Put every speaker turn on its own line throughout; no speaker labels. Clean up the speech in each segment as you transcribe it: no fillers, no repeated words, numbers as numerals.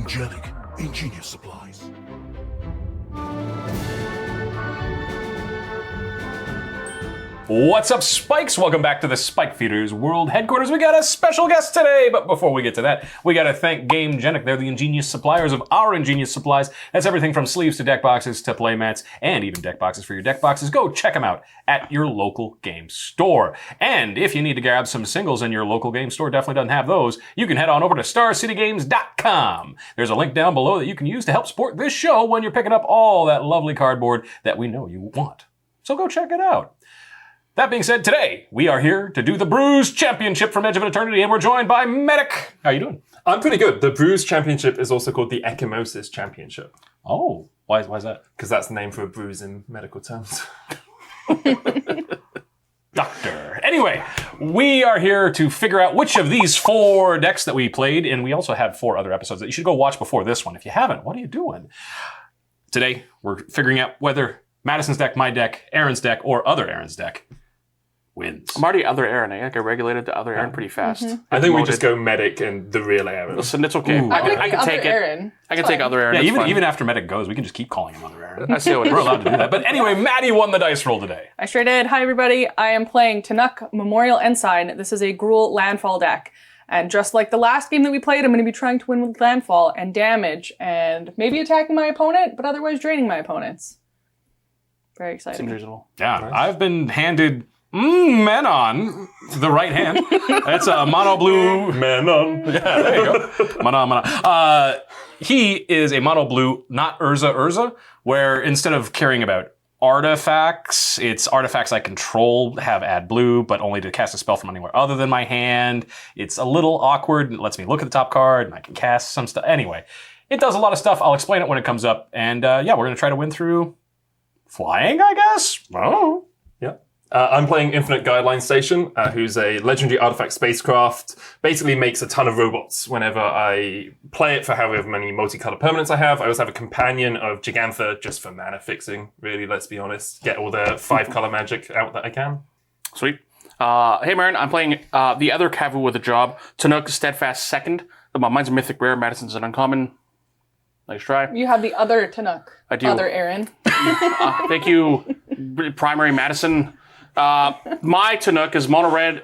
Angelic Ingenious Supplies.
What's up, Spikes? Welcome back to the Spike Feeders World Headquarters. We got a special guest today, but before we get to that, we got to thank Gamegenic. They're the ingenious suppliers of our ingenious supplies. That's everything from sleeves to deck boxes to playmats and even deck boxes for your deck boxes. Go check them out at your local game store. And if you need to grab some singles and your local game store definitely doesn't have those, you can head on over to starcitygames.com. There's a link down below that you can use to help support this show when you're picking up all that lovely cardboard that we know you want. So go check it out. That being said, today we are here to do the Brews Championship from Edge of Eternity, and we're joined by Medic. How you doing?
I'm pretty good. The Brews Championship is also called the Ecchymosis Championship.
Oh, why is that?
Because that's the name for a bruise in medical terms.
Doctor. Anyway, we are here to figure out which of these 4 decks that we played, and we also have 4 other episodes that you should go watch before this one. If you haven't, what are you doing? Today, we're figuring out whether Madison's deck, my deck, Aaron's deck, or other Aaron's deck wins.
I'm already other Aaron. I get regulated to other Aaron pretty fast.
I think we just go Medic and the real Aaron.
Listen, it's okay.
Ooh,
I can take
Aaron.
it. I can take other Aaron.
Yeah,
It's
even after Medic goes, we can just keep calling him other Aaron.
I see what it
We're
is.
allowed to do that. But anyway, Maddie won the dice roll today.
I sure did. Hi, everybody. I am playing Tannuk Memorial Ensign. This is a Gruul landfall deck. And just like the last game that we played, I'm going to be trying to win with landfall and damage and maybe attacking my opponent, but otherwise draining my opponents. Very exciting.
Seems reasonable.
Yeah, nice. I've been handed Menon, the right hand. That's a mono blue.
Menon.
Yeah, there you go. Menon. He is a mono blue, not Urza, where instead of caring about artifacts, it's artifacts I control have add blue, but only to cast a spell from anywhere other than my hand. It's a little awkward. It lets me look at the top card and I can cast some stuff. Anyway, it does a lot of stuff. I'll explain it when it comes up. And yeah, we're going to try to win through flying, I guess? Oh.
Yeah. I'm playing Infinite Guideline Station, who's a legendary artifact spacecraft. Basically makes a ton of robots whenever I play it for however many multicolored permanents I have. I also have a companion of Gigantha just for mana fixing, really, let's be honest. Get all the 5-color magic out that I can.
Sweet. Hey, Marin, I'm playing the other Kavu with a job. Tannuk, Steadfast second. Mine's a mythic rare. Madison's an uncommon. Nice try.
You have the other Tannuk.
I do.
Other Aaron.
Thank you, Primary Madison. My Tannuk is mono red,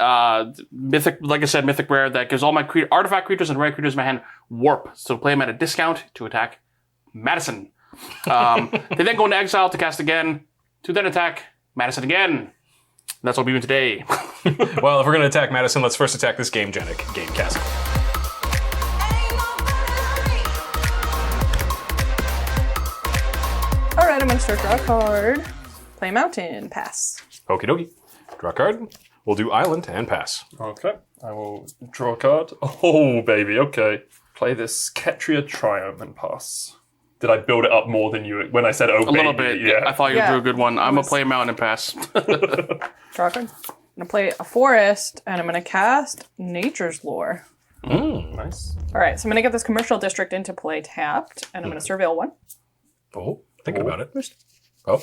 mythic, like I said, mythic rare that gives all my artifact creatures and rare creatures in my hand warp. So play them at a discount to attack Madison. They then go into exile to cast again, to then attack Madison again. That's what we're doing today.
Well, if we're going to attack Madison, let's first attack this Gamegenic Gamecast.
All right, I'm going to start draw a card. Play Mountain. Pass.
Okie dokie. Draw a card. We'll do Island and pass.
Okay. I will draw a card. Oh, baby, okay. Play this Ketria Triumph and pass. Did I build it up more than you when I said oh,
A little bit.
Yeah.
I thought you
Yeah.
drew a good one. I'm going to play a mountain and pass.
Draw a card. I'm going to play a forest, and I'm going to cast Nature's Lore.
Nice.
All right, so I'm going to get this commercial district into play tapped, and I'm going to surveil 1.
Oh, thinking about it. Oh.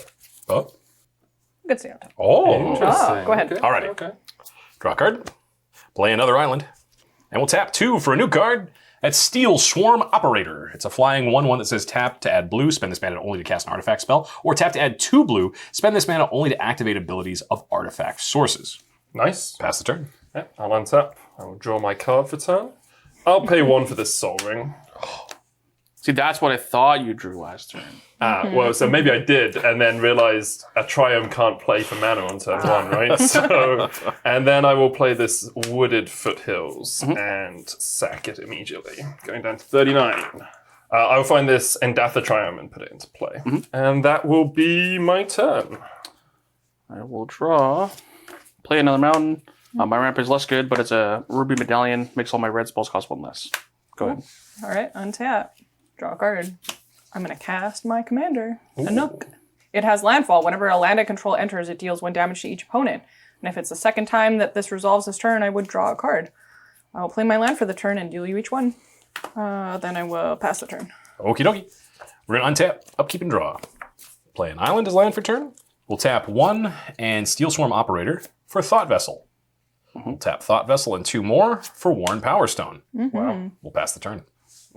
Good stay on top.
Oh.
Ah, go ahead.
Okay.
Alrighty.
Okay.
Draw a card. Play another island. And we'll tap 2 for a new card. That's Steel Swarm Operator. It's a flying 1/1 that says tap to add blue, spend this mana only to cast an artifact spell, or tap to add 2 blue, spend this mana only to activate abilities of artifact sources.
Nice.
Pass the turn.
Yeah, I'll untap. I will draw my card for turn. I'll pay 1 for this Soul Ring.
See, that's what I thought you drew last turn.
Well, so maybe I did, and then realized a Triumph can't play for mana on turn 1, right? So, and then I will play this Wooded Foothills and sack it immediately, going down to 39. I will find this Endatha Triumph and put it into play, and that will be my turn.
I will draw. Play another mountain. My ramp is less good, but it's a ruby medallion. Makes all my red spells cost 1 less. Go ahead.
All right, untap. Draw a card. I'm going to cast my commander, Tannuk. It has landfall. Whenever a land I control enters, it deals 1 damage to each opponent. And if it's the second time that this resolves this turn, I would draw a card. I'll play my land for the turn and deal you each 1. Then I will pass the turn.
Okie dokie. We're going to untap, upkeep, and draw. Play an island as land for turn. We'll tap 1 and Steel Swarm Operator for Thought Vessel. We'll tap Thought Vessel and 2 more for Worn Power Stone.
Wow.
We'll pass the turn.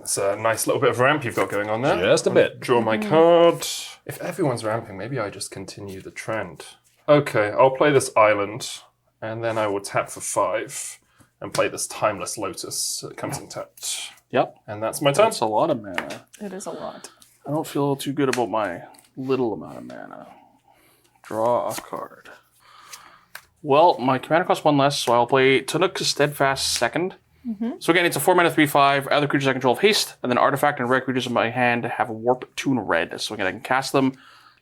It's a nice little bit of ramp you've got going on there.
Just a bit.
Draw my card. If everyone's ramping, maybe I just continue the trend. Okay, I'll play this island, and then I will tap for 5 and play this Timeless Lotus that comes in tapped.
Yep.
And that's my turn.
That's a lot of mana.
It is a lot.
I don't feel too good about my little amount of mana. Draw a card. Well, my commander costs 1 less, so I'll play Tannuk Steadfast second. So again, it's a 4 mana 3/5. Other creatures I control have haste, and then artifact and rare creatures in my hand have warp, tune, red. So again, I can cast them.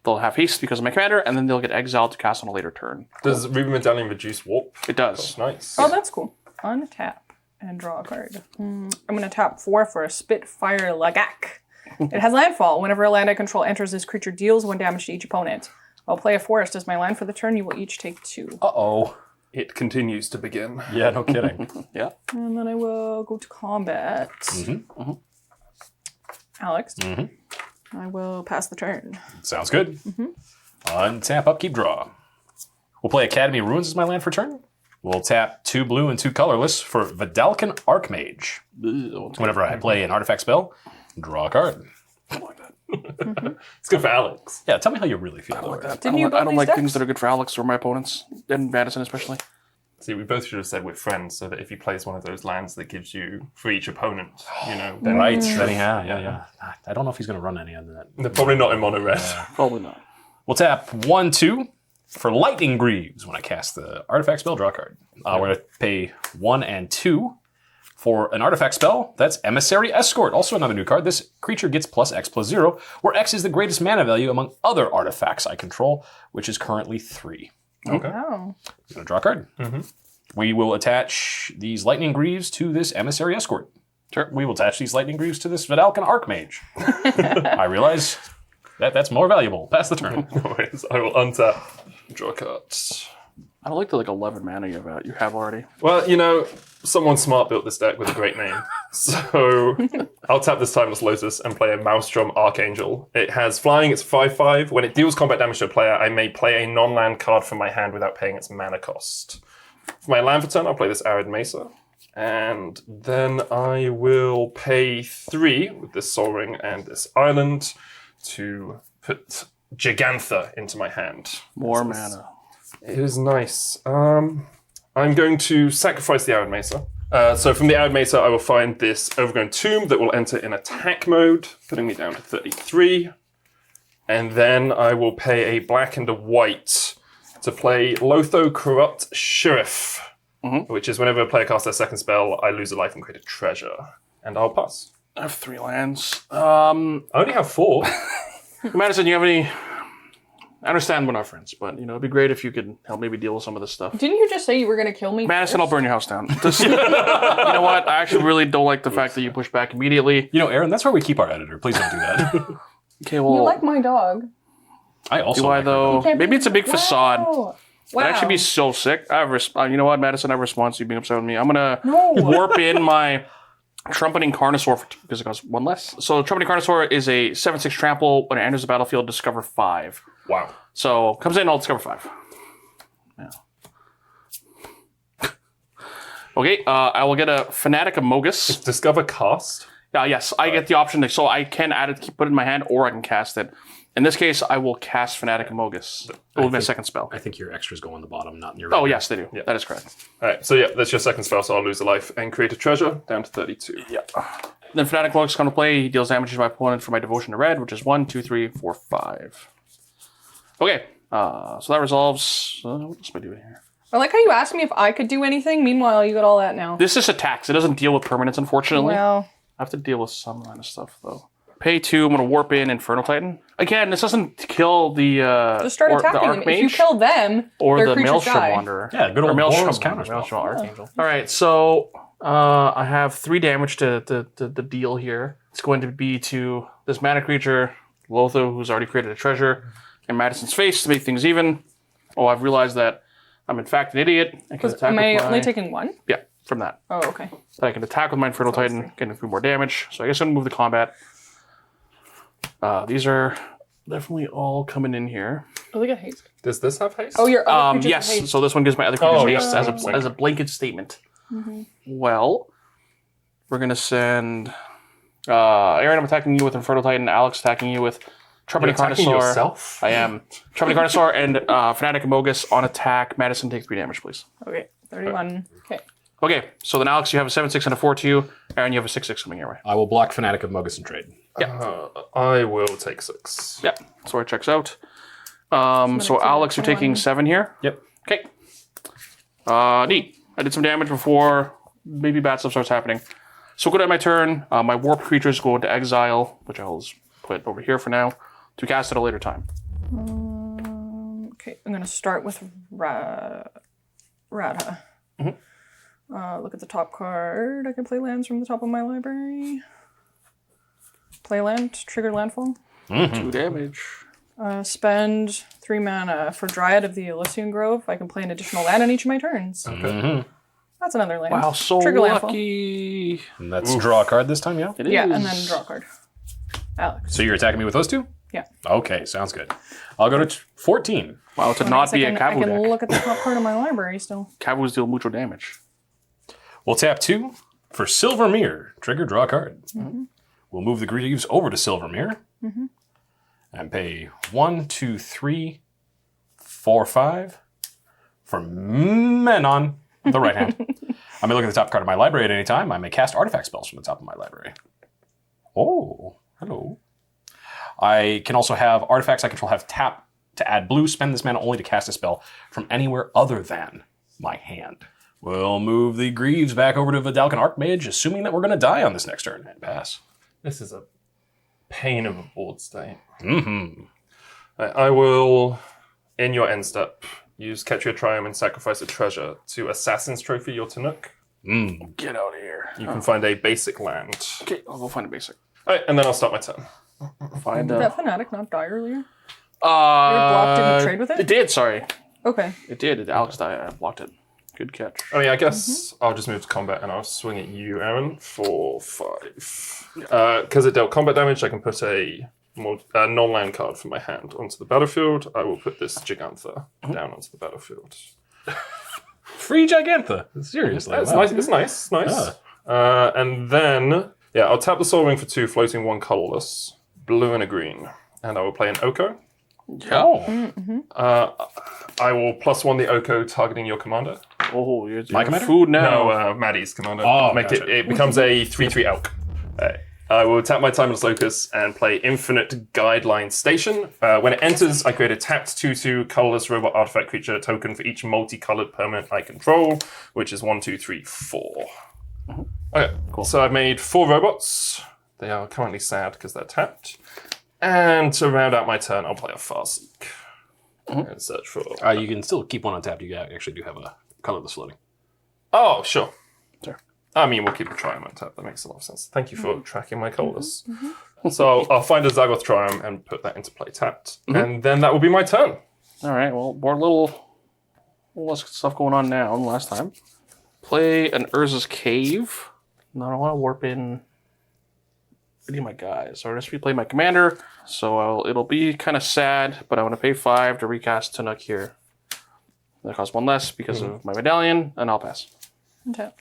They'll have haste because of my commander, and then they'll get exiled to cast on a later turn.
Does Ruby Medallion reduce warp?
It does.
Nice.
Oh, that's cool. Untap and draw a card. I'm going to tap 4 for a Spitfire Lagak. It has landfall. Whenever a land I control enters, this creature deals 1 damage to each opponent. I'll play a forest as my land for the turn. You will each take 2.
Uh-oh.
It continues to begin.
Yeah, no kidding.
Yeah.
And then I will go to combat. Alex, I will pass the turn.
Sounds good. Untap, upkeep, draw. We'll play Academy of Ruins as my land for turn. We'll tap 2 blue and 2 colorless for Vidalcan Archmage. Whenever I play an artifact spell, draw a card.
It's good for Alex.
Yeah, tell me how you really feel about that.
Didn't you
I
build
don't
these
like
decks?
things that are good for Alex or my opponents, and Madison especially.
See, we both should have said we're friends, so that if he plays one of those lands that gives you for each opponent, then
Right, then yeah. I don't know if he's going to run any of that.
they're probably not in mono red.
Probably not.
We'll tap 1, 2 for Lightning Greaves when I cast the artifact spell, draw a card. We're going to pay 1 and 2 for an artifact spell. That's Emissary Escort, also another new card. This creature gets +X/+0, where X is the greatest mana value among other artifacts I control, which is currently 3.
Okay.
Oh.
I'm going to draw a card. We will attach these Lightning Greaves to this Emissary Escort.
Sure.
We will attach these Lightning Greaves to this Vidalcan Archmage. I realize that's more valuable. Pass the turn.
No worries. I will untap, draw cards.
I don't like the 11 mana you have already.
Well, someone smart built this deck with a great name. So I'll tap this Timeless Lotus and play a Maelstrom Archangel. It has flying, it's 5/5. When it deals combat damage to a player, I may play a non-land card from my hand without paying its mana cost. For my land for turn, I'll play this Arid Mesa. And then I will pay 3 with this Sol Ring and this Island to put Gigantha into my hand.
More mana.
It is nice. I'm going to sacrifice the Arid Mesa. So from the Arid Mesa, I will find this Overgrown Tomb that will enter in attack mode, putting me down to 33. And then I will pay a black and a white to play Lotho Corrupt Sheriff, which is whenever a player casts their second spell, I lose a life and create a treasure. And I'll pass.
I have 3 lands.
I only have 4.
Madison, you have any... I understand we're not friends, but it'd be great if you could help maybe deal with some of this stuff.
Didn't you just say you were going to kill me?
Madison, I'll
first?
burn your house down. You know what? I actually really don't like the fact that you push back immediately.
Aaron, that's where we keep our editor. Please don't do that.
Okay, well,
You like my dog.
I also
do I
like her,
though?
Can't
Maybe
be-
it's a big facade.
Wow.
I'd actually be so sick. You know what, Madison? I have a response to you being upset with me. I'm gonna
No.
warp in my Trumpeting Carnosaur because it costs 1 less. So Trumpeting Carnosaur is a 7/6 trample. When it enters the battlefield, discover 5.
Wow.
So comes in, I'll discover 5. Yeah. Okay, I will get a Fanatic Amogus.
Discover cast.
Yes, I get the option. So I can add it, put it in my hand, or I can cast it. In this case, I will cast Fanatic Amogus with my second spell.
I think your extras go on the bottom, not in your.
Oh, yes, they do. That is correct.
All right, so that's your second spell, so I'll lose a life and create a treasure down to 32.
Yeah. Then Fanatic Amogus come to play. He deals damage to my opponent for my devotion to red, which is 1, 2, 3, 4, 5. Okay, so that resolves. What else am I doing here?
I like how you asked me if I could do anything. Meanwhile, you got all that now.
This is attacks. It doesn't deal with permanents, unfortunately.
Well,
I have to deal with some kind of stuff, though. Pay 2, I'm going to warp in Infernal Titan. Again, this doesn't kill the
just start
the
attacking them. If you
Archmage
kill them,
or
their
the
creatures
Maelstrom
die.
Wanderer.
Yeah, good
Or
old
Maelstrom
Boros
Wanderer,
counterspell.
Maelstrom Archangel. All right, so I have 3 damage to deal here. It's going to be to this mana creature, Lotho, who's already created a treasure, in Madison's face to make things even. Oh, I've realized that I'm in fact an idiot. I can attack
Am I
with my...
only taking 1?
Yeah, from that.
Oh, okay.
I can attack with my Infernal Titan, getting a few more damage. So I guess I'm going to move the combat. These are definitely all coming in here.
Oh, they got haste.
Does this have haste?
Oh, your other creatures have
Yes,
haste.
so this one gives my other creatures
Oh,
haste
yeah.
as a blanket statement. Well, we're going to send Aaron, I'm attacking you with Inferno Titan. Alex attacking you with Trumpeting
attacking
Carnosaur.
yourself?
I am. Trumpeting Carnosaur and Fanatic Amogus on attack. Madison, take 3 damage, please.
Okay, 31. Okay.
Okay, so then Alex, you have a 7/6 and a 4/2. Aaron, you have a 6/6 coming your way.
I will block Fanatic of Mogus and trade.
I will take 6.
Yeah, so it checks out. So Alex, you're taking 7 here.
Yep.
Okay. Neat. I did some damage before maybe bad stuff starts happening. So go to my turn. My warp creatures go into exile, which I'll just put over here for now, to cast at a later time.
Okay, I'm going to start with Radha. Look at the top card. I can play lands from the top of my library. Play land, trigger landfall.
2 damage.
Spend 3 mana for Dryad of the Elysian Grove. I can play an additional land on each of my turns.
Okay.
That's another land.
Wow, so
Trigger landfall.
lucky.
And that's draw a card this time, yeah?
It
Yeah,
is.
and then draw a card. Alex.
So you're attacking me with those 2?
Yeah.
Okay, sounds good. I'll go to 14.
Wow, to not be a
I
Cavu
can
deck.
look at the top card of my library still.
Cavus deal mucho damage.
We'll tap 2 for Silver Mirror. Trigger, draw a card. We'll move the Greaves over to Silver Mirror. And pay 1, 2, 3, 4, 5 for men on the right hand. I may look at the top card of my library at any time. I may cast artifact spells from the top of my library. Oh, hello. I can also have artifacts I control have tap to add blue. Spend this mana only to cast a spell from anywhere other than my hand. We'll move the Greaves back over to Vidalcan Archmage, assuming that we're going to die on this next turn and pass.
This is a pain of a board state.
Mm-hmm.
I will, in your end step, use Catch Your Triumph and sacrifice a treasure to Assassin's Trophy your Tannuk.
Get out of here.
You can find a basic land.
Okay, I'll go find a basic.
All right, and then I'll start my turn.
Find
Did that Fanatic not die earlier?
blocked
didn't trade with it?
It did, sorry.
Okay.
It did. Alex died. I blocked it. Good catch.
I mean, I guess I'll just move to combat and I'll swing at you, Aaron, for 5. Because it dealt combat damage, I can put a non-land card from my hand onto the battlefield. I will put this Gigantha down onto the battlefield.
Free Gigantha. Seriously.
It's
wow.
nice. It's nice. Nice. And then, I'll tap the Soul Ring for 2, floating 1 colorless, blue and a green. And I will play an Oko.
Oh.
I will +1 the Oko targeting your commander.
Oh, you're
My commander?
food now.
No, Maddie's commander.
Oh,
Make
gotcha.
it becomes a 3/3 elk. I will tap my Timeless Locus and play Infinite Guideline Station. When it enters, I create a tapped 2/2 colorless robot artifact creature token for each multicolored permanent I control, which is 1, 2, 3, 4. Okay, cool. So I've made 4 robots. They are currently sad because they're tapped. And to round out my turn, I'll play a Farseek. And search for...
You can still keep one untapped. You actually do have a colorless floating.
Oh, sure. I mean, we'll keep a Triumph untapped. That makes a lot of sense. Thank you for tracking my colors. So I'll find a Zagoth Triumph and put that into play tapped. And then that will be my turn.
All right, well, more little less stuff going on now than last time. Play an Urza's Cave. No, I don't want to warp in any of my guys. So I'll just replay my commander. So it'll be kind of sad, but I want to pay 5 to recast Tannuk here. That costs 1 less because of my medallion, and I'll pass.
Tap.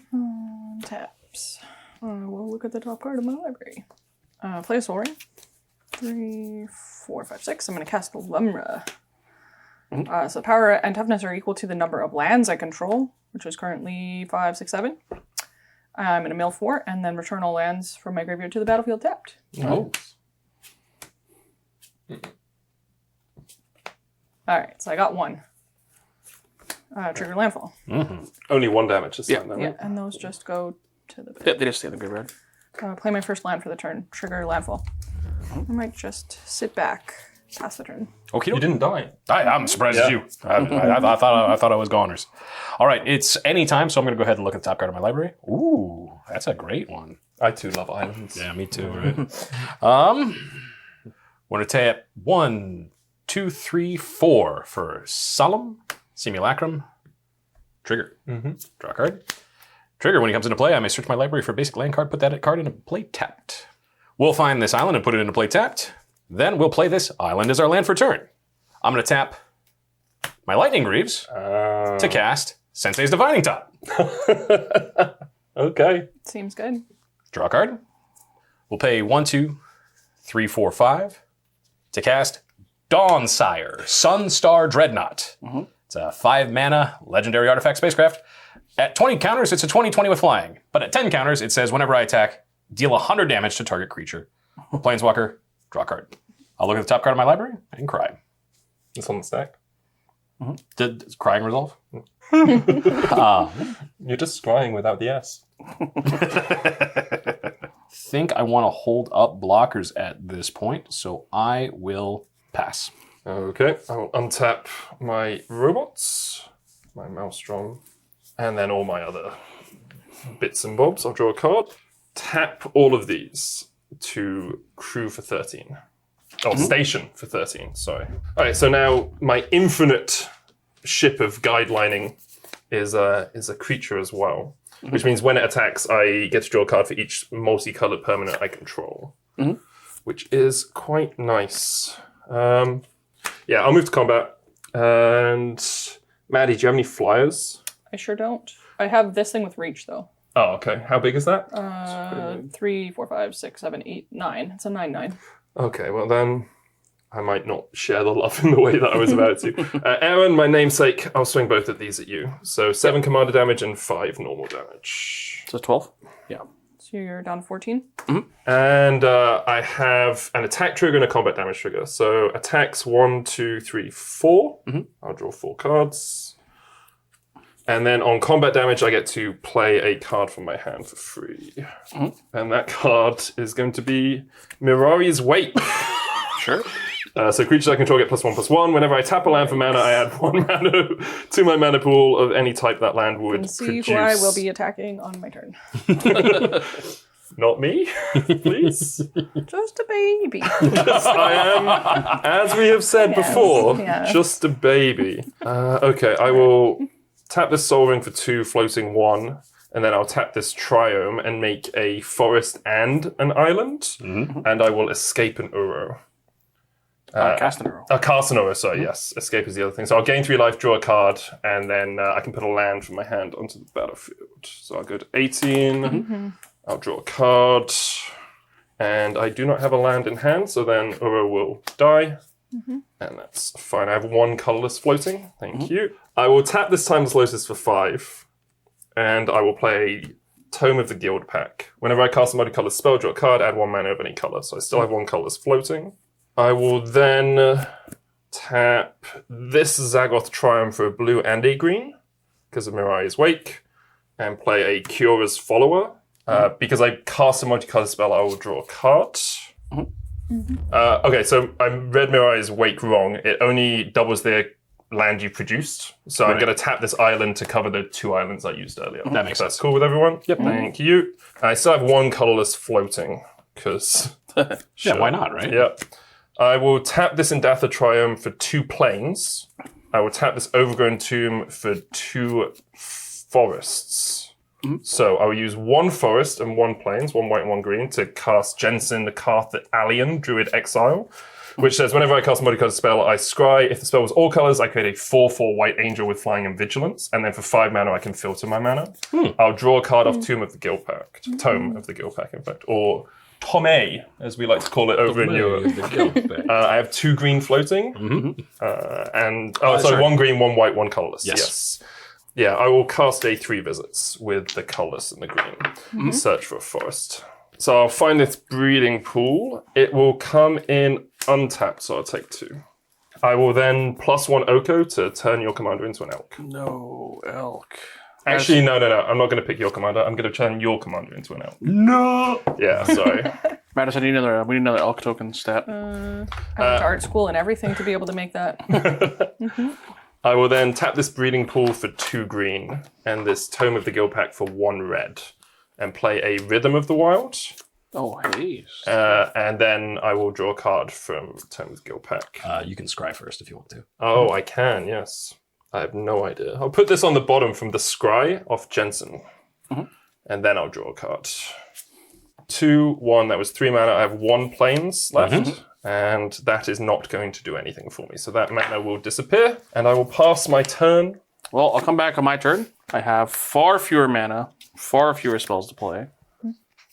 Taps. We'll look at the top card of my library. Play a Soul Ring. 3, 4, 5, 6. I'm going to cast Lumra. So power and toughness are equal to the number of lands I control, which is currently 5, 6, 7. I'm going to mill 4 and then return all lands from my graveyard to the battlefield tapped.
Oh.
Alright, so I got 1. Trigger landfall.
Only 1 damage this time, then,
Yeah,
right?
and those just go to the
Yeah, they just stay in the graveyard.
play my first land for the turn. Trigger landfall. I might just sit back, pass the turn.
Okay.
You didn't die.
I'm surprised at you. I thought I was goners. All right, it's any time, so I'm going to go ahead and look at the top card of my library. Ooh, that's a great one.
I too love islands.
Yeah, me too. Right. Want to tap 1, 2, 3, 4 for Solemn Simulacrum. Trigger. Draw a card. Trigger. When he comes into play, I may search my library for a basic land card. Put that card into play tapped. We'll find this island and put it into play tapped. Then we'll play this island as our land for turn. I'm going to tap my Lightning Greaves to cast Sensei's Divining Top.
Okay.
Seems good.
Draw a card. will pay 1, 2, 3, 4, 5 to cast Dawnsire, Sunstar Dreadnought. It's a 5 mana legendary artifact spacecraft. At 20 counters, it's a 20/20 with flying. But at 10 counters, it says whenever I attack, deal 100 damage to target creature. Planeswalker, draw a card. I'll look at the top card of my library and cry.
It's on the stack.
Does crying resolve?
You're just scrying without the S.
Think I want to hold up blockers at this point, so I will pass.
Okay, I will untap my robots, my Maelstrom, and then all my other bits and bobs. I'll draw a card. Tap all of these to crew for 13. Oh, station for 13, sorry. All right, so now my infinite ship of guidelining is a creature as well, which means when it attacks, I get to draw a card for each multicolored permanent I control, which is quite nice. Yeah, I'll move to combat. And Maddie, do you have any flyers?
I sure don't. I have this thing with reach though.
Oh, okay. How big is that?
3, 4, 5, 6, 7, 8, 9. It's a 9/9.
Okay, well then, I might not share the love in the way that I was about to. Aaron, my namesake, I'll swing both of these at you. So 7 commander damage and 5 normal damage.
So 12? Yeah.
So you're down to 14.
And I have an attack trigger and a combat damage trigger. So attacks 1, 2, 3, 4. I'll draw 4 cards. And then on combat damage, I get to play a card from my hand for free. And that card is going to be Mirari's Wake.
Sure.
So creatures I control get +1/+1. Whenever I tap a land for mana, I add 1 mana to my mana pool of any type that land would
And see
produce.
who I will be attacking on my turn.
Not me, please.
Just a baby.
I am, as we have said before,
yes.
just a baby. Okay, I will tap this Soul Ring for 2, floating 1. And then I'll tap this Triome and make a forest and an island. And I will escape an Uro.
Cast an arrow.
Cast an Uro, sorry, yes. Escape is the other thing. So I'll gain 3 life, draw a card, and then I can put a land from my hand onto the battlefield. So I'll go to 18. I'll draw a card. And I do not have a land in hand, so then Uro will die. And that's fine. I have 1 colorless floating. Thank you. I will tap this Timeless Lotus for 5. And I will play Tome of the Guild Pack. Whenever I cast a multicolored spell, draw a card, add 1 mana of any color. So I still have 1 colorless floating. I will then tap this Zagoth Triumph for a blue and a green, because of Mirari's Wake, and play a Cura's Follower. Because I cast a multicolored spell, I will draw a card. Okay, so I read Mirari's Wake wrong. It only doubles the land you produced. So I'm going to tap this island to cover the 2 islands I used earlier.
That makes
That's
sense.
cool with everyone? Yep. Thank you. I still have 1 colorless floating, because...
Yeah, why not, right?
Yep. I will tap this Indatha Triumph for 2 plains. I will tap this Overgrown Tomb for 2 forests. So I will use 1 forest and 1 plains, 1 white and 1 green, to cast Jensen the Karth Alien, Druid Exile, which says whenever I cast a multicolored spell, I scry. If the spell was all colors, I create a 4/4 white angel with flying and vigilance, and then for 5 mana, I can filter my mana. I'll draw a card off Tome of the Guild Pack, in fact, or Tome, as we like to call it over in Europe. I have 2 green floating, and
sorry.
1 green, 1 white, 1 colorless.
Yes.
Yeah, I will cast a 3 visits with the colorless and the green. Search for a forest. So I'll find this breeding pool. It will come in untapped, so I'll take 2. I will then +1 Oko to turn your commander into an elk.
No, elk.
Actually, no. I'm not going to pick your commander. I'm going to turn your commander into an elk.
No!
Yeah, sorry.
Madison, we need another elk token stat.
I went to art school and everything to be able to make that.
I will then tap this breeding pool for 2 green and this Tome of the Guild Pack for 1 red and play a Rhythm of the Wild.
Oh, hey.
And then I will draw a card from Tome of the Guild Pack.
You can scry first if you want to.
Oh, I can, yes. I have no idea. I'll put this on the bottom from the Scry off Jensen. And then I'll draw a card. 2, 1, that was 3 mana. I have 1 plains left. And that is not going to do anything for me. So that mana will disappear, and I will pass my turn.
Well, I'll come back on my turn. I have far fewer mana, far fewer spells to play.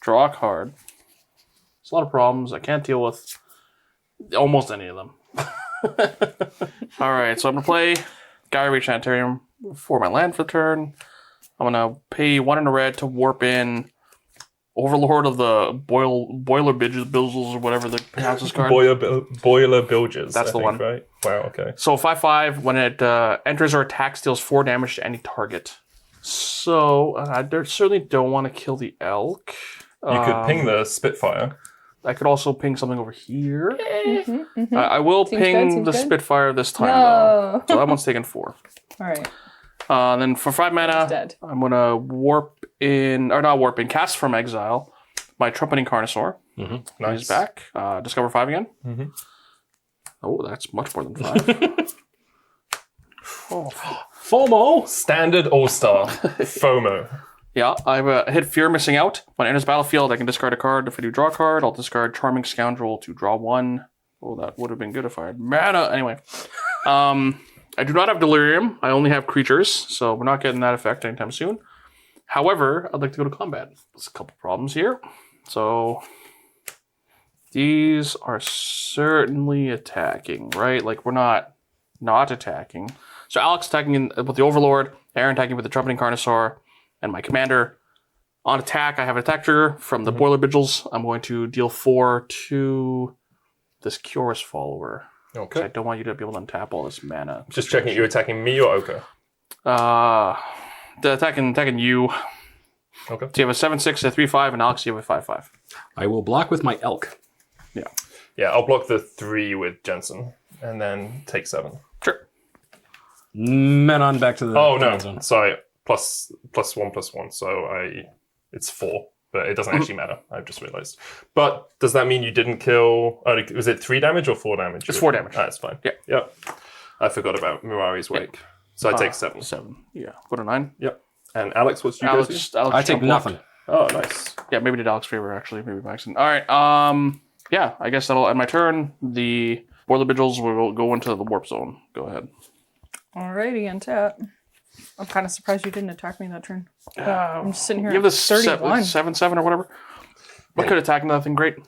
Draw a card. It's a lot of problems. I can't deal with almost any of them. All right, so I'm going to play Gyre Sanitarium for my land for the turn. I'm going to pay 1 in a red to warp in Overlord of the Boiler Bilges or whatever the pronounces card.
Boiler Bilges.
That's
I
the
think,
one.
Right? Wow, okay.
So 5/5, when it enters or attacks, deals 4 damage to any target. So I certainly don't want to kill the elk.
You could ping the Spitfire.
I could also ping something over here. I will
Seems
ping
good, seems
the
good.
Spitfire this time,
No.
though. So that one's taking 4.
All right.
Then for 5 mana,
dead.
I'm going to cast from exile my Trumpeting Carnosaur.
Nice.
He's back. Discover 5 again. Oh, that's much more than 5.
FOMO.
Standard All-Star. FOMO.
Yeah, I hit Fear Missing Out. When it enters battlefield, I can discard a card. If I do draw a card, I'll discard Charming Scoundrel to draw 1. Oh, that would have been good if I had mana. Anyway. I do not have Delirium. I only have creatures, so we're not getting that effect anytime soon. However, I'd like to go to combat. There's a couple problems here. So these are certainly attacking, right? Like we're not attacking. So Alex attacking with the Overlord, Aaron attacking with the Trumpeting Carnosaur, and my commander. On attack, I have an attack trigger from the Boiler Vigils. I'm going to deal 4 to this Curious Follower.
Okay.
I don't want you to be able to untap all this mana.
Just checking, you're attacking me or Oka?
Attacking you.
Okay.
So you have a 7/6, a 3/5, and Alex, you have a 5/5.
I will block with my elk.
Yeah.
Yeah, I'll block the 3 with Jensen, and then take 7.
Sure.
Menon back to the
Oh no,
command zone.
sorry. +1/+1, so it's 4, but it doesn't actually matter. I've just realized. But does that mean you didn't kill? Was it 3 damage or 4 damage?
It's 4 damage.
That's fine.
Yeah.
Yep. I forgot about Mirari's Wake, so I take 7.
7. Yeah. Go to 9.
Yep. And Alex, what's you go to?
Alex
I take
jump blocked.
nothing.
Oh, nice.
Yeah, maybe did Alex favor actually, maybe by accident. All right. Yeah, I guess that'll end my turn. The Boiler Vigils will go into the warp zone. Go ahead.
Alrighty, untap. I'm kind of surprised you didn't attack me that turn. I'm just sitting here
You have
at
this
31.
7/7 or whatever. What could attack nothing great?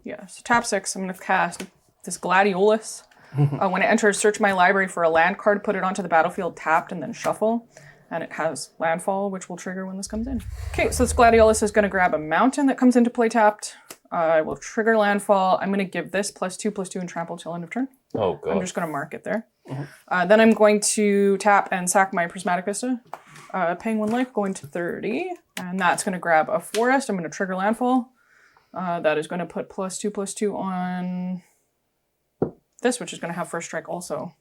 Yeah, so tap 6, I'm going to cast this Gladiolus. When it enters, search my library for a land card, put it onto the battlefield tapped, and then shuffle. And it has landfall, which will trigger when this comes in. Okay, so this Gladiolus is going to grab a mountain that comes into play tapped. I will trigger landfall. I'm going to give this +2/+2 and trample till end of turn.
Oh god.
I'm just going to mark it there. Then I'm going to tap and sack my Prismatic Vista. Paying 1 life, going to 30. And that's going to grab a forest. I'm going to trigger landfall. That is going to put +2/+2 on this, which is going to have first strike also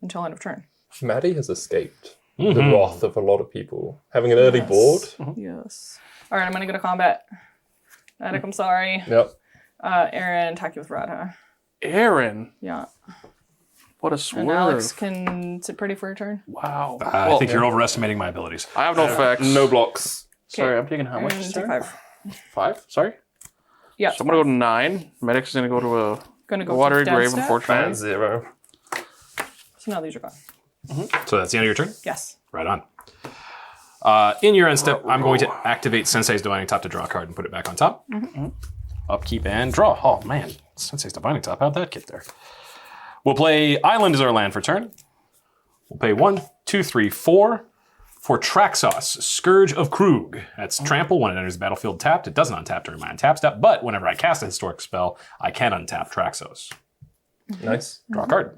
until end of turn.
Maddie has escaped the wrath of a lot of people. Having an early board.
Yes. All right, I'm going to go to combat. Attic, I'm sorry.
Yep.
Aaron, attack you with Radha.
Aaron.
Yeah.
What a
And
swerve.
Alex can sit pretty for your turn.
Wow.
I think you're overestimating my abilities.
I have no effects.
No blocks.
Sorry, I'm taking how much?
And
this
take
turn?
5.
5? Sorry?
Yeah.
So I'm going to go to 9. Medic's going to go to a
Gonna go
watery
to dead
grave,
stat.
unfortunately.
And 0.
So now these are gone.
So that's the end of your turn?
Yes.
Right on. In your end step, I'm going to activate Sensei's Divining Top to draw a card and put it back on top. Upkeep and draw. Oh man, Sensei's Divining Top, how'd that get there? We'll play Island as our land for turn. We'll pay 1, 2, 3, 4 for Traxos, Scourge of Krug. That's trample when it enters the battlefield tapped. It doesn't untap during my untap step, but whenever I cast a historic spell, I can untap Traxos.
Nice.
Draw a card.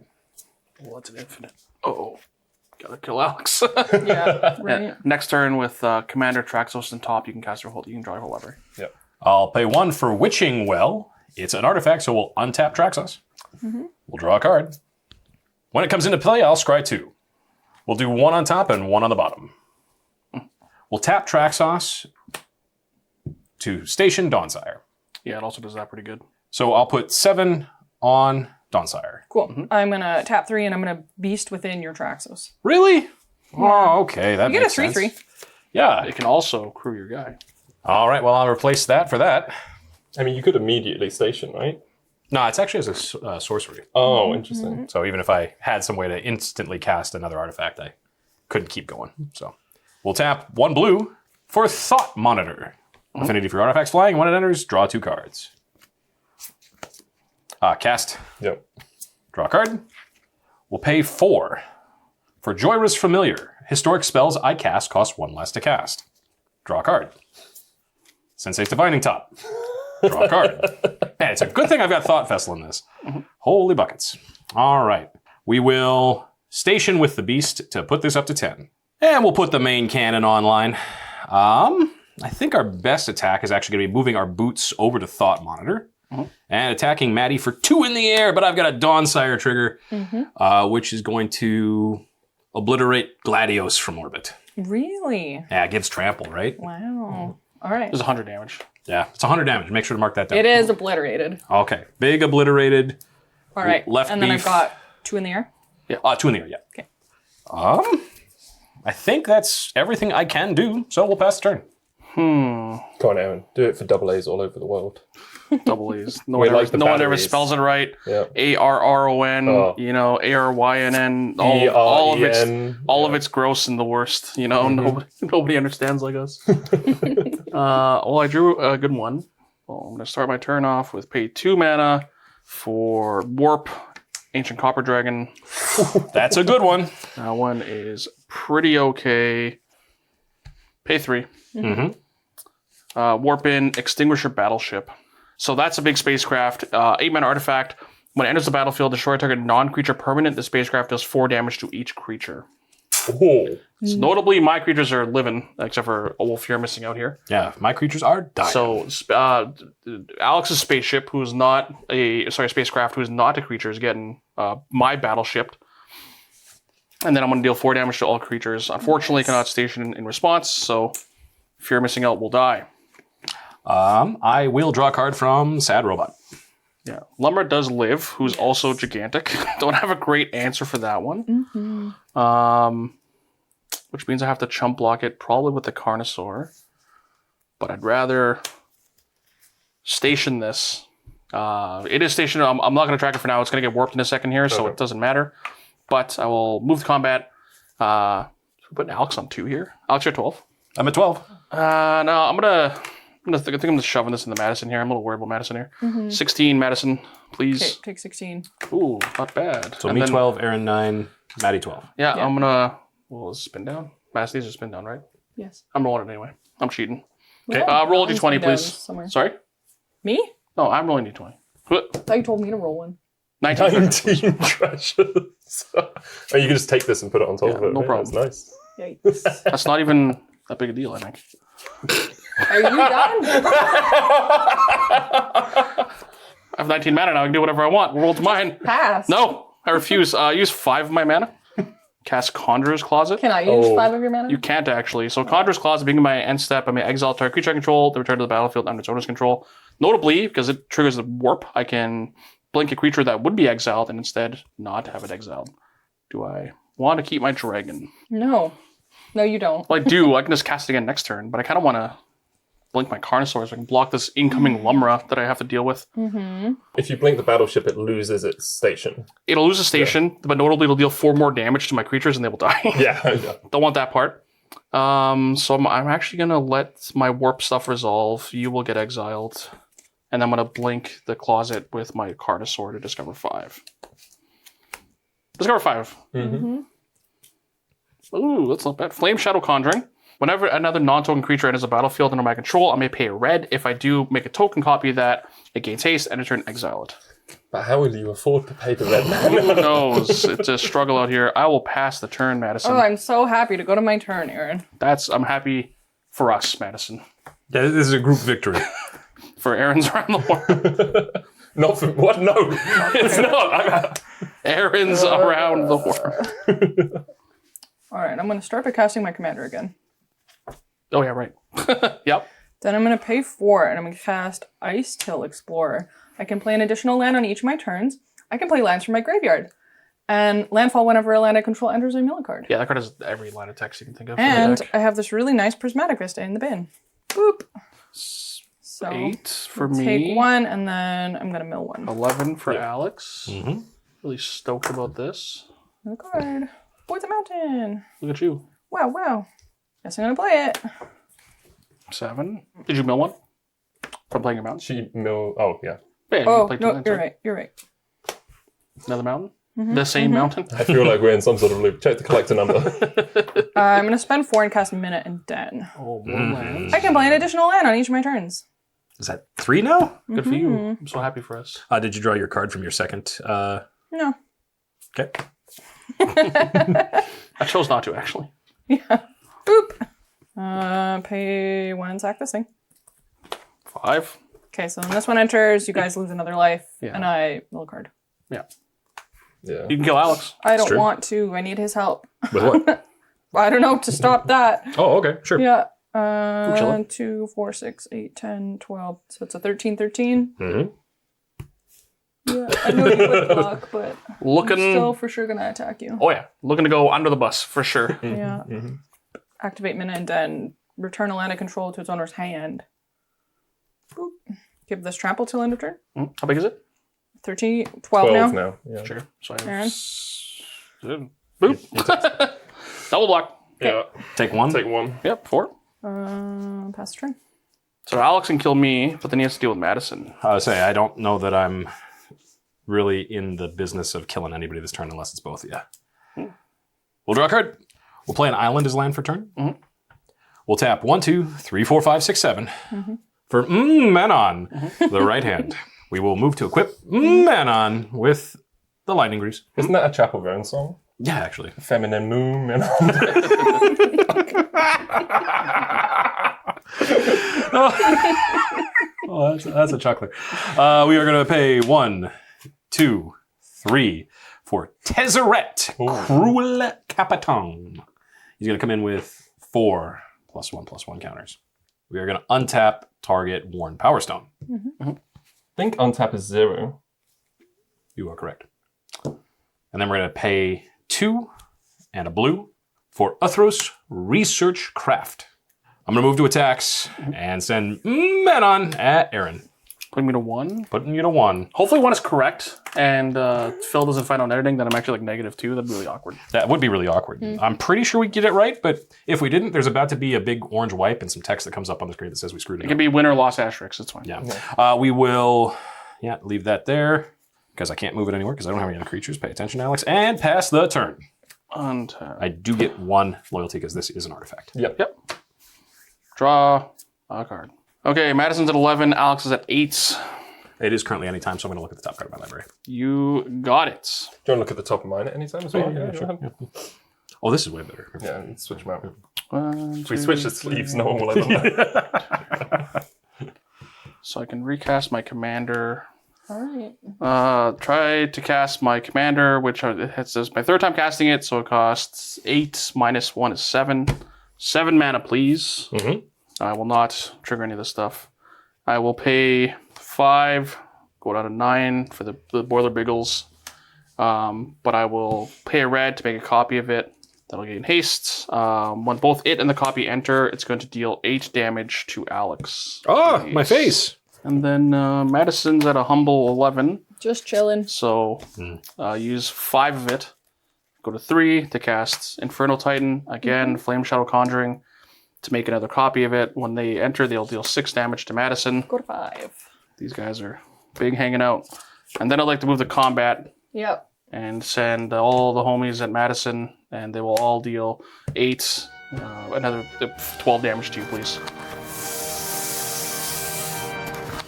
Well, that's an infinite. Oh, gotta kill Alex.
Yeah. Right.
Next turn with Commander Traxos on top, you can cast your whole. You can draw your whole library.
Yep.
I'll pay 1 for Witching Well. It's an artifact, so we'll untap Traxos. We'll draw a card. When it comes into play, I'll scry 2. We'll do 1 on top and 1 on the bottom. We'll tap Traxos to station Dawnsire.
Yeah, it also does that pretty good.
So I'll put 7 on Dawnsire.
Cool. I'm gonna tap 3 and I'm gonna beast within your Traxos.
Really? Oh, okay. That
You get a
makes sense.
3/3.
Yeah.
It can also crew your guy.
All right. Well, I'll replace that for that.
I mean, you could immediately station, right?
No, it's actually as a sorcery.
Oh, interesting.
So even if I had some way to instantly cast another artifact, I couldn't keep going. So we'll tap 1 blue for Thought Monitor. Affinity for artifacts flying. When it enters, draw 2 cards. Cast.
Yep.
Draw a card. We'll pay 4. For Joyrus Familiar, historic spells I cast cost 1 less to cast. Draw a card. Sensei's Divining Top. Draw a card. Man, it's a good thing I've got Thought Vessel in this. Holy buckets. All right. We will station with the beast to put this up to 10. And we'll put the main cannon online. I think our best attack is actually going to be moving our boots over to Thought Monitor. And attacking Maddie for 2 in the air, but I've got a Dawnsire trigger, which is going to obliterate Gladios from orbit.
Really?
Yeah, it gives trample, right?
Wow. All right.
There's 100 damage.
Yeah, it's 100 damage. Make sure to mark that down.
It is obliterated.
Okay, big obliterated.
All right.
Left
and then
beef.
I've got 2 in the air.
Yeah, 2 in the air, yeah.
Okay.
I think that's everything I can do, so we'll pass the turn.
Come on, Aaron. Do it for double A's all over the world.
Double A's. No
We
one,
like the
no one ever
batteries.
spells it right.
Yeah.
ARRON,
Oh.
ARYNN. All of it's
EREN.
all of it's gross and the worst. Nobody understands like us. Well, I drew a good one. Well, I'm gonna start my turn off with pay 2 mana for Warp, Ancient Copper Dragon.
That's a good one.
That one is pretty okay. Pay 3. Warp in Extinguisher Battleship. So that's a big spacecraft. 8-mana artifact. When it enters the battlefield, destroy a target non-creature permanent. The spacecraft does 4 damage to each creature.
Oh.
So notably, my creatures are living, except for a wolf here missing out here.
Yeah, my creatures are dying.
So Alex's spaceship, who's not spacecraft, who's not a creature, is getting my battleship. And then I'm going to deal 4 damage to all creatures. Unfortunately, cannot station in response, so if you're missing out, will die.
I will draw a card from Sad Robot.
Yeah, Lumber does live, who's also gigantic. Don't have a great answer for that one. Which means I have to chump block it, probably with the Carnosaur. But I'd rather station this. It is stationed. I'm not going to track it for now. It's going to get warped in a second here, so it doesn't matter. But I will move the combat. Put Alex on 2 here. Alex, you're 12.
I'm at 12.
No, I think I'm just shoving this in the Madison here. I'm a little worried about Madison here. 16, Madison, please.
Okay, take 16.
Ooh, not bad.
So
And
me
then-
12, Aaron 9, Maddie 12.
Yeah, I'm gonna. Well, is it spin down? Madison, these are spin down, right?
Yes.
I'm rolling it anyway. I'm cheating.
Okay.
Roll a
Mine's
d20,
been down
please.
somewhere.
Sorry?
Me?
No, I'm rolling d20.
I thought you told me to roll one.
19.
19 treasures. Oh, you can just take this and put it on top of it.
no
right?
problem.
That's nice.
Yikes.
That's not even that big a deal, I think.
Are you done?
I have 19 mana now. I can do whatever I want. Roll to mine.
Pass.
No, I refuse. Use 5 of my mana. Cast Conjurer's Closet.
Can I use 5 of your mana?
You can't actually. So Conjurer's Closet, being my end step, I may exile target creature I control, then return to the battlefield under its owner's control. Notably, because it triggers the warp, I can blink a creature that would be exiled and instead not have it exiled. Do I want to keep my dragon?
No. No, you don't.
Well, I do. I can just cast it again next turn, but I kind of want to blink my Carnosaur so I can block this incoming Lumra that I have to deal with.
If you blink the battleship, it loses its station.
It'll lose a station, but notably it'll deal 4 more damage to my creatures and they will die.
Yeah.
Don't want that part. So I'm actually going to let my warp stuff resolve. You will get exiled. And I'm going to blink the closet with my Carnosaur to discover 5. Discover 5. Ooh, that's not bad. Flame Shadow Conjuring. Whenever another non-token creature enters the battlefield under my control, I may pay a red. If I do make a token copy of that, it gains haste, and in turn exile it.
But how will you afford to pay the red man?
Who knows? It's a struggle out here. I will pass the turn, Madison.
Oh, I'm so happy to go to my turn, Aaron.
I'm happy for us, Madison.
Yeah, this is a group victory.
For Aaron's around the horn.
Not for what? No, it's not.
Aaron's around the horn.
All right, I'm going to start by casting my commander again.
Oh, yeah, right. Yep.
Then I'm going to pay 4, and I'm going to cast Ice Till Explorer. I can play an additional land on each of my turns. I can play lands from my graveyard. And landfall whenever a land I control enters a mill card.
Yeah, that card has every line of text you can think of.
And I have this really nice Prismatic Vista in the bin. Boop. So
8 for
take
me.
1, and then I'm going to mill 1.
11 for Alex. Really stoked about this.
The card. Oh, it's a mountain.
Look at you.
Wow, wow. Guess I'm going to play it.
7. Did you mill one from playing your mountain?
She mill. Oh yeah.
Yeah, you
Oh,
played
no,
two
you're
lands,
right. You're right.
Another mountain? The same mountain?
I feel like we're in some sort of loop. Check the collector number.
I'm going to spend 4 and cast Minute and Den.
Oh, more lands.
I can play an additional land on each of my turns.
Is that 3 now?
Good for you. I'm so happy for us.
Did you draw your card from your second?
No.
Okay.
I chose not to, actually.
Yeah. Boop. Pay 1 and sack this thing.
5.
Okay, so when this one enters, you guys lose another life,
Yeah.
and I mill a card.
Yeah.
Yeah.
You can kill Alex.
I don't
true.
want to. I need his help.
With what?
I don't know, to stop that.
Oh, okay, sure.
Yeah.
chilling.
2, 4, 6, 8, 10, 12. So it's a 13, 13.
Mm-hmm.
Yeah, I know you would block, but I'm
Looking.
still for sure going to attack you.
Oh, yeah. Looking to go under the bus, for sure.
Yeah. Activate Minute and then return a land of control to its owner's hand. Boop. Give this trample till end of turn.
How big is it?
13, 12
12
now.
now. Yeah.
Sure. So I
Aaron?
have... Boop. Double block.
Yeah.
Take 1.
Take 1.
Yep, 4.
Pass the turn.
So Alex can kill me, but then he has to deal with Madison.
I would say I don't know that I'm really in the business of killing anybody this turn unless it's both of you. We'll draw a card. We'll play an island as land for turn. We'll tap 1, 2, 3, 4, 5, 6, 7 for Manon, the right hand. We will move to equip Manon with the lightning grease.
Isn't that a Chapel Roan song?
Yeah, actually.
Feminine moon. And
Oh, that's a chuckler. We are going to pay 1, 2, 3 for Tezzeret, Cruel Capiton. He's going to come in with 4 +1/+1 counters. We are going to untap target Worn Power Stone.
I think untap is 0.
You are correct. And then we're going to pay 2 and a blue for Uthros Research Craft. I'm going to move to attacks and send Manon at Aaron.
Putting me to 1.
Putting you to 1.
Hopefully 1 is correct, and Phil doesn't find out editing, then I'm actually like -2. That'd be really awkward.
That would be really awkward. I'm pretty sure we get it right, but if we didn't, there's about to be a big orange wipe and some text that comes up on the screen that says we screwed
It
it
can
up.
be win or loss asterisk. It's fine.
Yeah. We will leave that there because I can't move it anywhere because I don't have any other creatures. Pay attention, Alex. And pass the turn.
Untap.
I do get 1 loyalty because this is an artifact.
Yep.
Yep. Draw a card. Okay, Madison's at 11. Alex is at 8.
It is currently any time, so I'm going to look at the top card of my library.
You got it.
Do you want to look at the top of mine at any time as well?
Yeah,
go
sure.
ahead.
Oh, this is way better.
Yeah, and switch them out.
1,
If we
2,
switch the sleeves, no one will ever know.
So I can recast my commander.
All right.
Try to cast my commander, which this is my 3rd time casting it, so it costs 8 minus 1 is 7. 7 mana, please. I will not trigger any of this stuff. I will pay 5, go down to 9 for the Boiler Biggles. But I will pay a red to make a copy of it. That'll gain haste. When both it and the copy enter, it's going to deal 8 damage to Alex.
Oh, my face.
And then Madison's at a humble 11.
Just chilling.
So use 5 of it. Go to 3 to cast Infernal Titan. Again, Flame Shadow Conjuring to make another copy of it. When they enter, they'll deal 6 damage to Madison.
Go to 5.
These guys are big hanging out. And then I'd like to move to combat
Yep.
and send all the homies at Madison, and they will all deal 8, another 12 damage to you, please.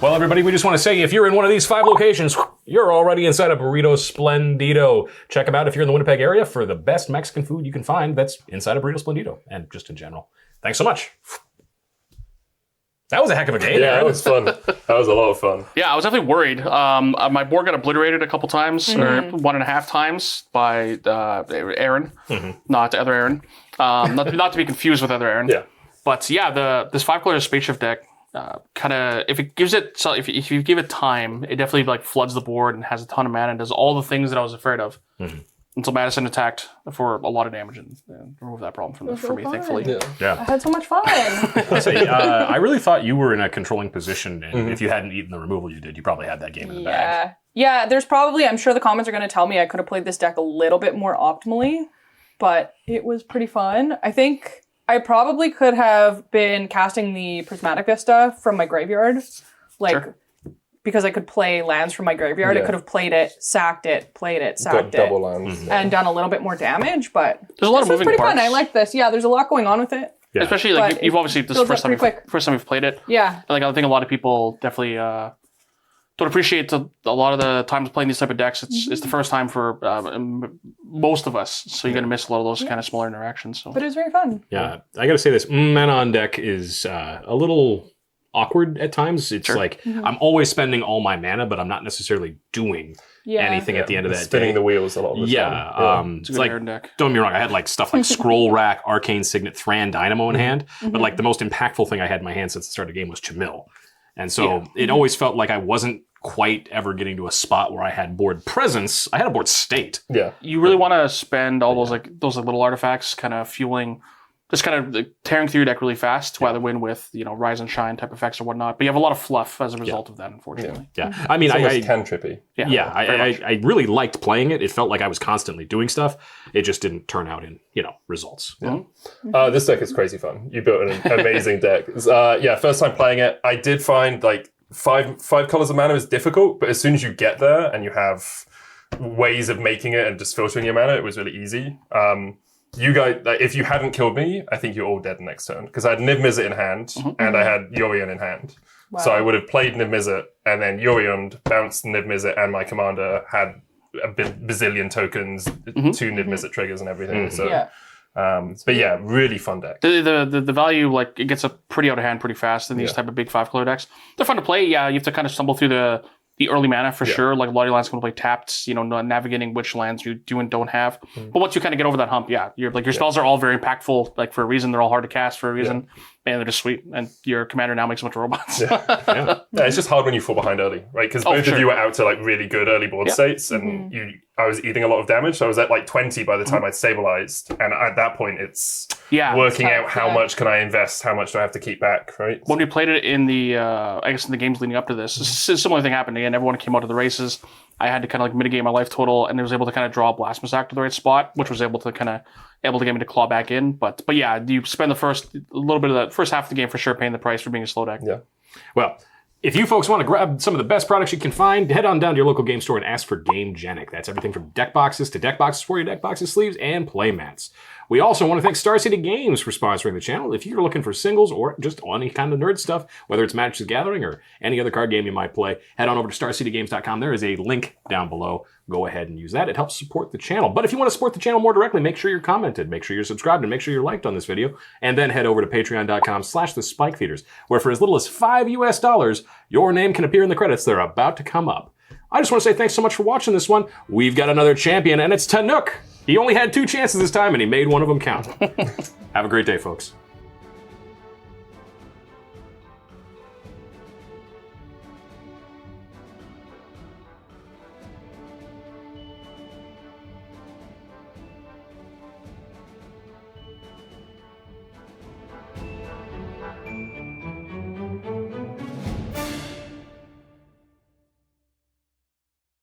Well, everybody, we just want to say if you're in one of these 5 locations, you're already inside a Burrito Splendido. Check them out if you're in the Winnipeg area for the best Mexican food you can find that's inside a Burrito Splendido, and just in general. Thanks so much. That was a heck of a game,
Yeah,
Aaron.
that was fun. That was a lot of fun.
Yeah, I was definitely worried. My board got obliterated a couple times, or 1.5 times by Aaron, not the other Aaron. Not to be confused with other Aaron.
Yeah.
But yeah, this 5-color spaceship deck kind of, if it gives it, so if you give it time, it definitely like floods the board and has a ton of mana and does all the things that I was afraid of. Until Madison attacked for a lot of damage and removed that problem for me,
fun.
thankfully.
I had so much fun.
I really thought you were in a controlling position, and if you hadn't eaten the removal you did, you probably had that game in the bag.
Yeah, there's probably, I'm sure the comments are going to tell me I could have played this deck a little bit more optimally, but it was pretty fun. I think I probably could have been casting the Prismatic Vista from my graveyard, like
Sure.
because I could play lands from my graveyard. I
Yeah.
could have played it, sacked it,
Got
sacked
double
it,
lands.
and done a little bit more damage. But
There's a lot of
this was
moving
pretty
parts.
fun. I like this. Yeah, there's a lot going on with it.
Yeah.
Especially like
But
you've
it
obviously this is
builds
the
up pretty quick.
first time you've played it.
Yeah.
Like I think a lot of people definitely don't appreciate a lot of the times playing these type of decks. It's the first time for most of us, so you're gonna miss a lot of those kind of smaller interactions. So
But it was very fun.
Yeah, I gotta say this mana on deck is a little awkward at times. It's like I'm always spending all my mana, but I'm not necessarily doing
Yeah.
anything at the end of that
Spinning
day.
the wheels a lot of the
Yeah,
time.
it's
it's
a good
like
Aaron deck.
don't get me wrong. I had like stuff like Scroll Rack, Arcane Signet, Thran, Dynamo in hand, but like the most impactful thing I had in my hand since the start of the game was Chamil, and so it always felt like I wasn't quite ever getting to a spot where I had board presence. I had a board state.
Yeah.
You really want to spend all those little artifacts, kind of fueling, just kind of tearing through your deck really fast to either win with Rise and Shine type effects or whatnot. But you have a lot of fluff as a result of that, unfortunately.
Yeah, I mean,
It's almost
I
cantrippy.
yeah, I really liked playing it. It felt like I was constantly doing stuff. It just didn't turn out in results.
This deck is crazy fun. You built an amazing deck. First time playing it, I did find like five colors of mana is difficult, but as soon as you get there and you have ways of making it and just filtering your mana, it was really easy. You guys, like, if you hadn't killed me, I think you're all dead next turn because I had Niv Mizzet in hand and I had Yorion in hand. So I would have played Niv Mizzet and then Yorion bounced Niv Mizzet and my commander had a bazillion tokens, 2 Niv Mizzet triggers and everything. So,
Yeah.
but yeah, really fun deck.
The value, like, it gets up pretty out of hand pretty fast in these type of big 5-color decks. They're fun to play. Yeah, you have to kind of stumble through the early mana for sure. Like a lot of your lands can play tapped, navigating which lands you do and don't have. But once you kind of get over that hump, your spells are all very impactful, like for a reason. They're all hard to cast for a reason. Man, they're just sweet. And your commander now makes a bunch of robots.
Yeah, it's just hard when you fall behind early, right? Because both of you were out to like really good early board states, and I was eating a lot of damage. So I was at like 20 by the time I'd stabilized, and at that point, it's working out how much can I invest, how much do I have to keep back, right?
When we played it in the, in the games leading up to this, a similar thing happened again. Everyone came out of the races. I had to kind of like mitigate my life total, and I was able to kind of draw a Blast Massacre to the right spot, which was able to get me to claw back in. But yeah, you spend the first half of the game for sure paying the price for being a slow deck.
Yeah.
Well, if you folks want to grab some of the best products you can find, head on down to your local game store and ask for Gamegenic. That's everything from deck boxes to deck boxes for your deck boxes, sleeves, and play mats. We also want to thank Star City Games for sponsoring the channel. If you're looking for singles or just any kind of nerd stuff, whether it's Magic the Gathering or any other card game you might play, head on over to starcitygames.com. There is a link down below. Go ahead and use that. It helps support the channel. But if you want to support the channel more directly, make sure you're commented, make sure you're subscribed, and make sure you're liked on this video. And then head over to patreon.com/thespikefeeders, where for as little as $5, your name can appear in the credits that are about to come up. I just want to say thanks so much for watching this one. We've got another champion, and it's Tannuk. He only had 2 chances this time, and he made one of them count. Have a great day, folks.